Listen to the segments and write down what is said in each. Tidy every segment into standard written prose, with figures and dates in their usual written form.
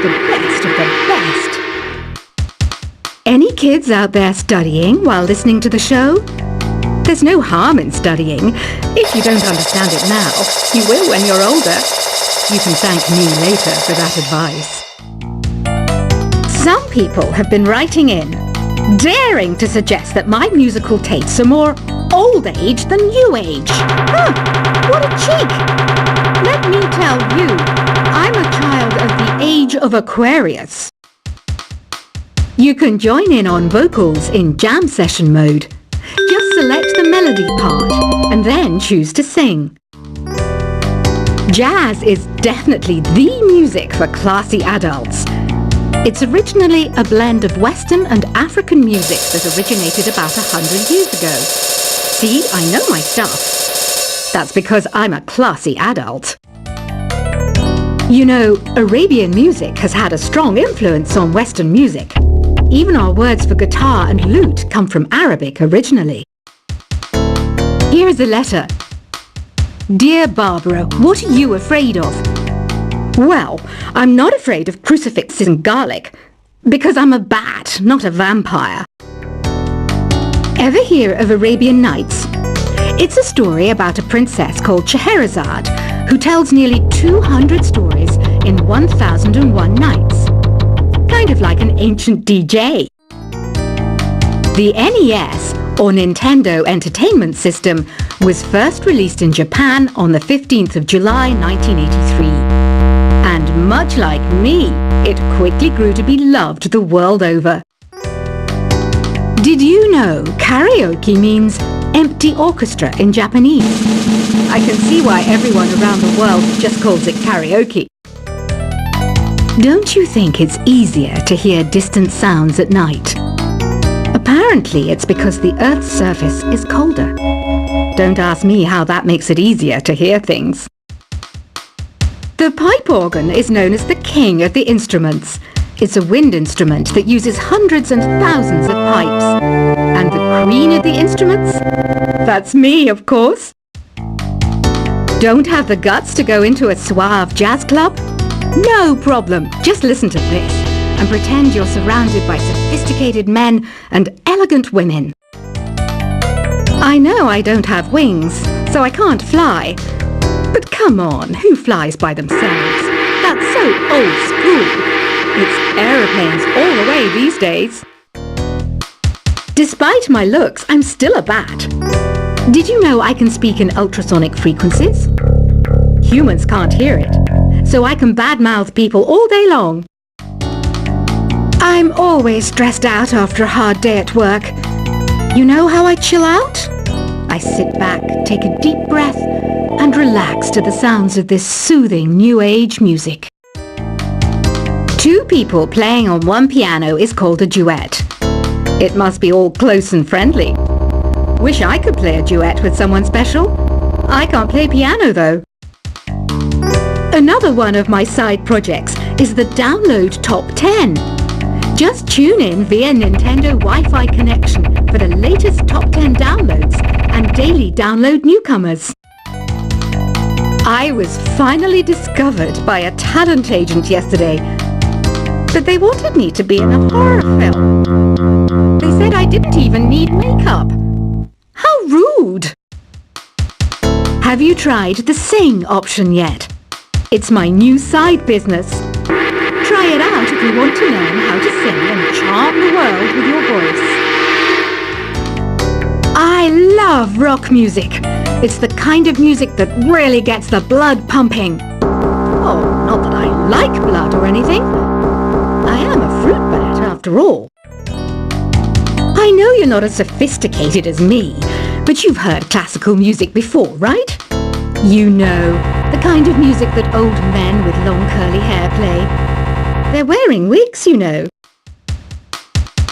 the best of the best. Any kids out there studying while listening to the show? There's no harm in studying. If you don't understand it now, you will when you're older. You can thank me later for that advice. Some people have been writing in, daring to suggest that my musical tastes are more old age than new age. Huh, what a cheek! Let me tell you, I'm a child of the age of Aquarius. You can join in on vocals in jam session mode. Just select the melody part and then choose to sing. Jazz is definitely the music for classy adults. It's originally a blend of Western and African music that originated about 100 years ago. See, I know my stuff. That's because I'm a classy adult. You know, Arabian music has had a strong influence on Western music. Even our words for guitar and lute come from Arabic originally. Here is a letter. Dear Barbara, what are you afraid of? Well, I'm not afraid of crucifixes and garlic, because I'm a bat, not a vampire. Ever hear of Arabian Nights? It's a story about a princess called Scheherazade, who tells nearly 200 stories in 1001 nights. Kind of like an ancient DJ. The NES, or Nintendo Entertainment System, was first released in Japan on the 15th of July 1983. And much like me, it quickly grew to be loved the world over. Did you know karaoke means empty orchestra in Japanese? I can see why everyone around the world just calls it karaoke. Don't you think it's easier to hear distant sounds at night? Apparently it's because the Earth's surface is colder. Don't ask me how that makes it easier to hear things. The pipe organ is known as the king of the instruments. It's a wind instrument that uses hundreds and thousands of pipes. And the queen of the instruments? That's me, of course. Don't have the guts to go into a suave jazz club? No problem. Just listen to this and pretend you're surrounded by sophisticated men and elegant women. I know I don't have wings, so I can't fly. But come on, who flies by themselves? That's so old school. It's aeroplanes all the way these days. Despite my looks, I'm still a bat. Did you know I can speak in ultrasonic frequencies? Humans can't hear it, so I can badmouth people all day long. I'm always stressed out after a hard day at work. You know how I chill out? I sit back, take a deep breath, and relax to the sounds of this soothing new age music. Two people playing on one piano is called a duet. It must be all close and friendly. Wish I could play a duet with someone special. I can't play piano though. Another one of my side projects is the Download Top 10. Just tune in via Nintendo Wi-Fi connection for the latest Top 10 downloads and daily download newcomers. I was finally discovered by a talent agent yesterday, but they wanted me to be in a horror film. They said I didn't even need makeup. How rude! Have you tried the Sing option yet? It's my new side business. Try it out if you want to learn how to sing and charm the world with your voice. I love rock music. It's the kind of music that really gets the blood pumping. Oh, not that I like blood or anything. I am a fruit bat after all. I know you're not as sophisticated as me, but you've heard classical music before, right? You know, the kind of music that old men with long curly hair play. They're wearing wigs, you know.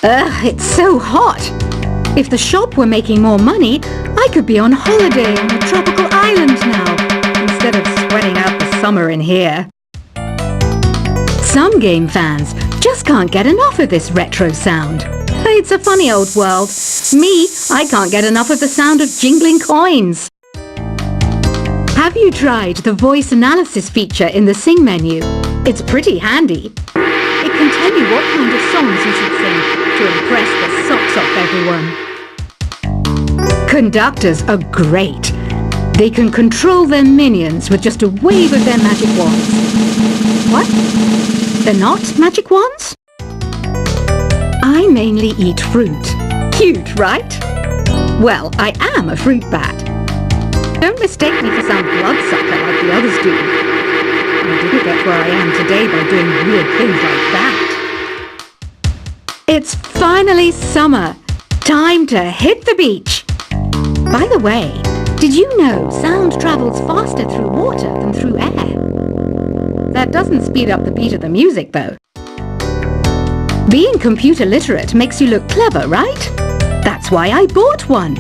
Ugh, it's so hot. If the shop were making more money, I could be on holiday on a tropical island now, instead of sweating out the summer in here. Some game fans just can't get enough of this retro sound. It's a funny old world. Me, I can't get enough of the sound of jingling coins. Have you tried the voice analysis feature in the Sing menu? It's pretty handy. It can tell you what kind of songs you should sing to impress the socks off everyone. Conductors are great. They can control their minions with just a wave of their magic wands. What? They're not magic wands? I mainly eat fruit. Cute, right? Well, I am a fruit bat. Don't mistake me for some bloodsucker like the others do. I didn't get where I am today by doing weird things like that. It's finally summer. Time to hit the beach. By the way, did you know sound travels faster through water than through air? That doesn't speed up the beat of the music, though. Being computer literate makes you look clever, right? That's why I bought one.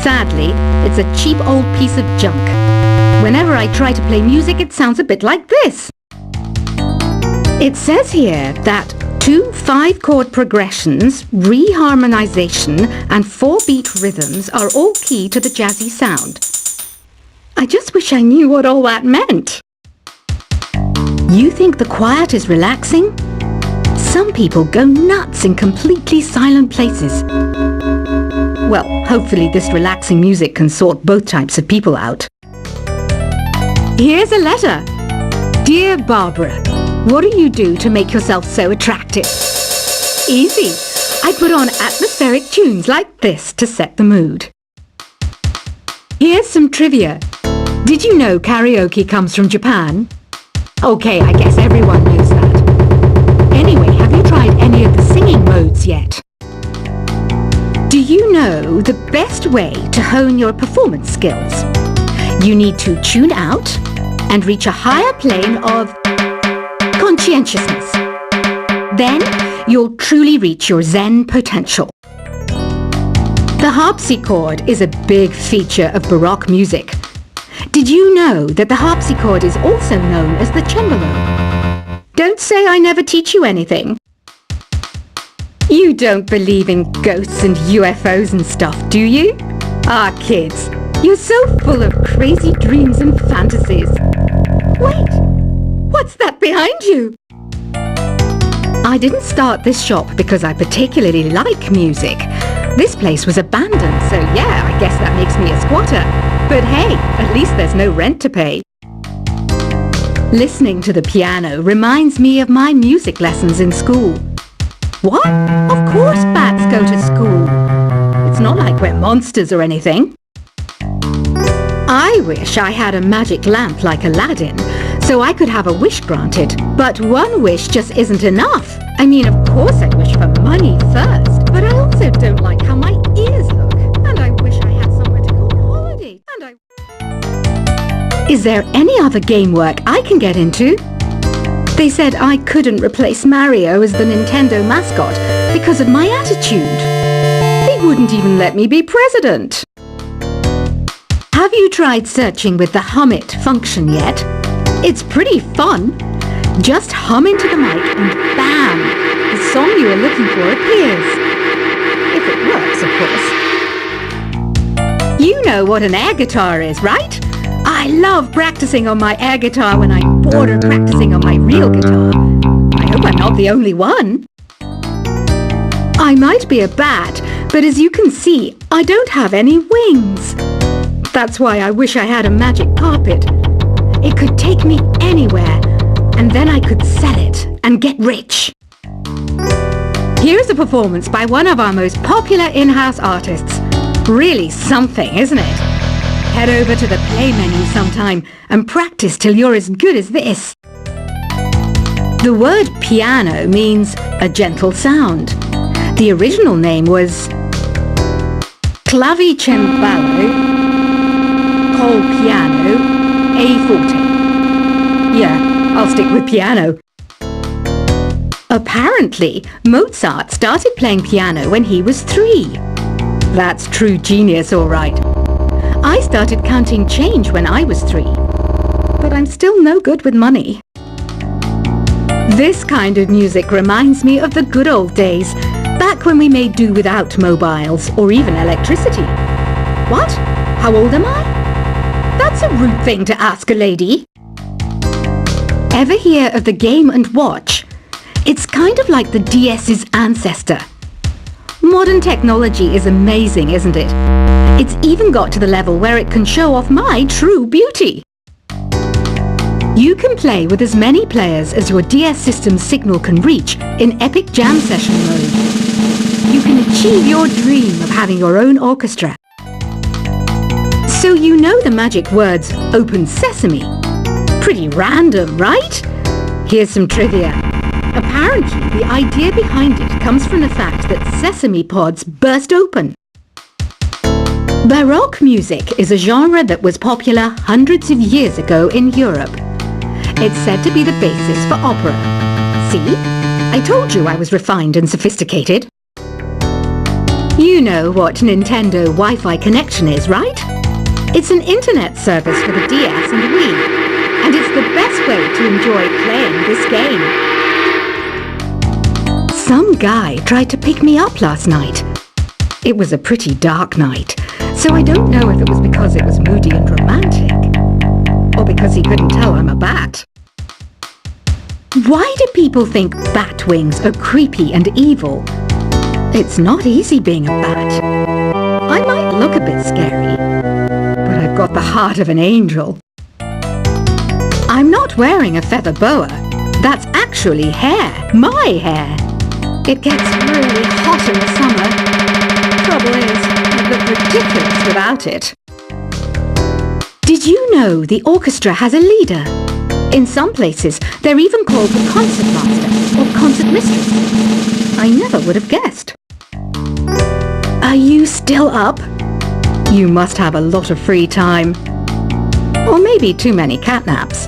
Sadly, it's a cheap old piece of junk. Whenever I try to play music, it sounds a bit like this. It says here that 2 5-chord progressions, reharmonization, and 4-beat rhythms are all key to the jazzy sound. I just wish I knew what all that meant. You think the quiet is relaxing? Some people go nuts in completely silent places. Well, hopefully this relaxing music can sort both types of people out. Here's a letter. Dear Barbara, what do you do to make yourself so attractive? Easy. I put on atmospheric tunes like this to set the mood. Here's some trivia. Did you know karaoke comes from Japan? Okay, I guess everyone knows that. Anyway, have you tried any of the singing modes yet? Do you know the best way to hone your performance skills? You need to tune out and reach a higher plane of conscientiousness. Then you'll truly reach your Zen potential. The harpsichord is a big feature of Baroque music. Did you know that the harpsichord is also known as the cembalo? Don't say I never teach you anything. You don't believe in ghosts and UFOs and stuff, do you? Ah, kids, you're so full of crazy dreams and fantasies. Wait, what's that behind you? I didn't start this shop because I particularly like music. This place was abandoned, so yeah, I guess that makes me a squatter. But hey, at least there's no rent to pay. Listening to the piano reminds me of my music lessons in school. What? Of course bats go to school. It's not like we're monsters or anything. I wish I had a magic lamp like Aladdin, so I could have a wish granted. But one wish just isn't enough. I mean, of course I wish for money first, but I also don't like how my ears look. And I wish I had somewhere to go on holiday. Is there any other game work I can get into? They said I couldn't replace Mario as the Nintendo mascot because of my attitude. They wouldn't even let me be president. Have you tried searching with the hum it function yet? It's pretty fun. Just hum into the mic and bam! The song you are looking for appears. If it works, of course. You know what an air guitar is, right? I love practicing on my air guitar when I'm bored of practicing on my real guitar. I hope I'm not the only one. I might be a bat, but as you can see, I don't have any wings. That's why I wish I had a magic carpet. It could take me anywhere, and then I could sell it and get rich. Here's a performance by one of our most popular in-house artists. Really something, isn't it? Head over to the play menu sometime and practice till you're as good as this. The word piano means a gentle sound. The original name was clavicembalo col piano a forte. Yeah, I'll stick with piano. Apparently, Mozart started playing piano when he was 3. That's true genius, all right. I started counting change when I was 3, but I'm still no good with money. This kind of music reminds me of the good old days, back when we made do without mobiles or even electricity. What? How old am I? That's a rude thing to ask a lady. Ever hear of the Game & Watch? It's kind of like the DS's ancestor. Modern technology is amazing, isn't it? It's even got to the level where it can show off my true beauty. You can play with as many players as your DS system's signal can reach in epic jam session mode. You can achieve your dream of having your own orchestra. So you know the magic words "Open Sesame." Pretty random, right? Here's some trivia. Apparently, the idea behind it comes from the fact that sesame pods burst open. Baroque music is a genre that was popular hundreds of years ago in Europe. It's said to be the basis for opera. See? I told you I was refined and sophisticated. You know what Nintendo Wi-Fi connection is, right? It's an internet service for the DS and Wii, and it's the best way to enjoy playing this game. Some guy tried to pick me up last night. It was a pretty dark night, so I don't know if it was because it was moody and romantic, or because he couldn't tell I'm a bat. Why do people think bat wings are creepy and evil? It's not easy being a bat. I might look a bit scary, but I've got the heart of an angel. I'm not wearing a feather boa. That's actually hair, my hair. It gets really hot in the summer. Trouble is, I look ridiculous without it. Did you know the orchestra has a leader? In some places, they're even called the concert master or concert mistress. I never would have guessed. Are you still up? You must have a lot of free time. Or maybe too many catnaps.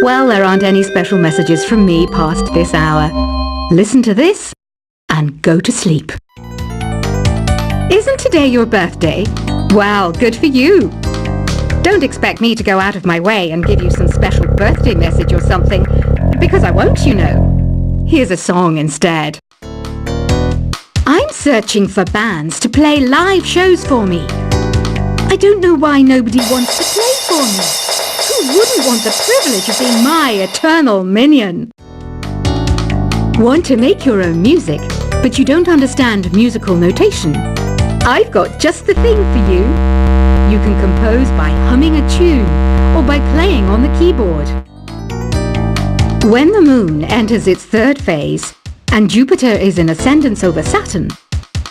Well, there aren't any special messages from me past this hour. Listen to this and go to sleep. Isn't today your birthday? Well, good for you. Don't expect me to go out of my way and give you some special birthday message or something, because I won't, you know. Here's a song instead. I'm searching for bands to play live shows for me. I don't know why nobody wants to play for me. Who wouldn't want the privilege of being my eternal minion? Want to make your own music, but you don't understand musical notation? I've got just the thing for you. You can compose by humming a tune or by playing on the keyboard. When the moon enters its third phase and Jupiter is in ascendance over Saturn,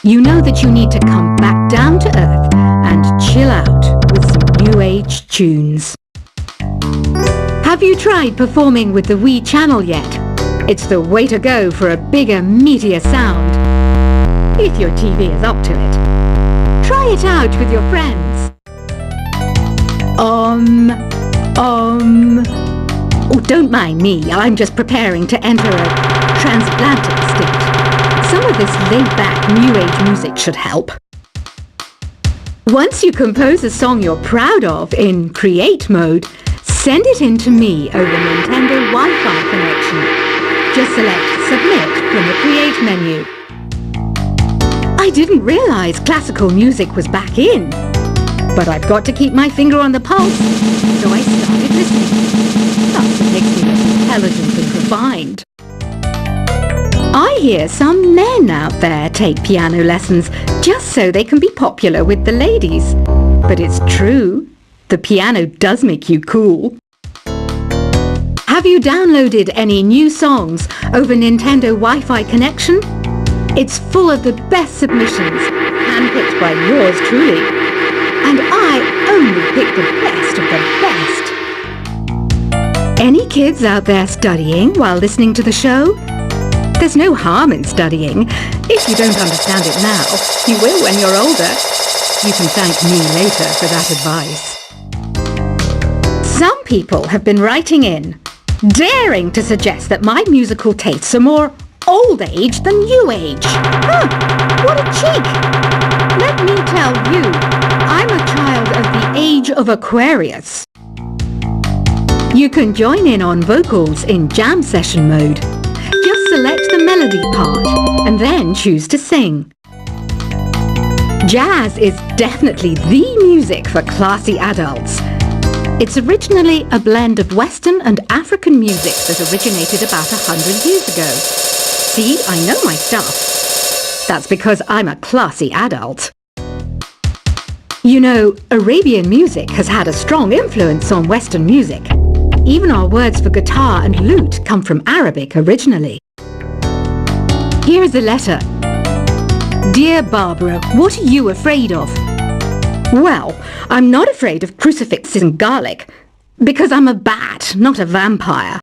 you know that you need to come back down to Earth and chill out with some new age tunes. Have you tried performing with the Wii channel yet? It's the way to go for a bigger, meatier sound. If your TV is up to it. Try it out with your friends. Oh, don't mind me. I'm just preparing to enter a transatlantic state. Some of this laid-back New Age music should help. Once you compose a song you're proud of in Create mode, send it in to me over Nintendo Wi-Fi connection. Just select Submit from the Create menu. I didn't realize classical music was back in. But I've got to keep my finger on the pulse, so I started listening. That's what makes me less intelligent and refined. I hear some men out there take piano lessons just so they can be popular with the ladies. But it's true, the piano does make you cool. Have you downloaded any new songs over Nintendo Wi-Fi connection? It's full of the best submissions, handpicked by yours truly. And I only pick the best of the best. Any kids out there studying while listening to the show? There's no harm in studying. If you don't understand it now, you will when you're older. You can thank me later for that advice. Some people have been writing in, daring to suggest that my musical tastes are more old age than new age. Huh, what a cheek! Let me tell you, I'm a child of the age of Aquarius. You can join in on vocals in jam session mode. Just select the melody part and then choose to sing. Jazz is definitely the music for classy adults. It's originally a blend of Western and African music that originated about 100 years ago. See, I know my stuff. That's because I'm a classy adult. You know, Arabian music has had a strong influence on Western music. Even our words for guitar and lute come from Arabic originally. Here's a letter. Dear Barbara, what are you afraid of? Well, I'm not afraid of crucifixes and garlic, because I'm a bat, not a vampire.